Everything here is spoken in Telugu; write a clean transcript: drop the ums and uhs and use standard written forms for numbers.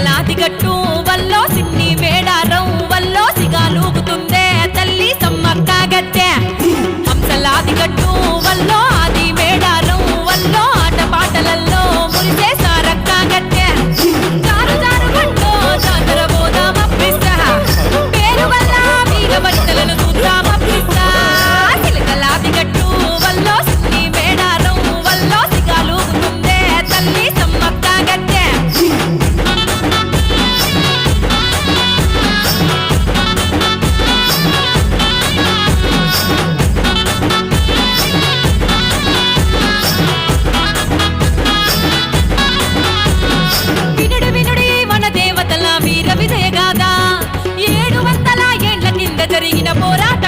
చిలకలాది గట్టు వల్లో సిన్ని మేడారం వల్లో సిగాలూగుతుందే తల్లి సమ్మక్క గద్దె హంసలాది గట్టు వల్లో ఆది మేడారం వల్లో ఆటపాటలల్లో మురిసే సారక్క గద్దె జారు జారు గంటో జాతర పోదామప్పిస్తా పేరు వల్ల వీర బట్టలను చూద్దామప్పిస్తా చిలకలాది గట్టు వల్లో సిన్ని మేడారం వల్లో సిగాలూగుతుందే తల్లి సమ్మక్క గద్దె వినుడి వినుడి మన దేవతల వీర విజయగాథ 700 ఏండ్ల కింద జరిగిన పోరాట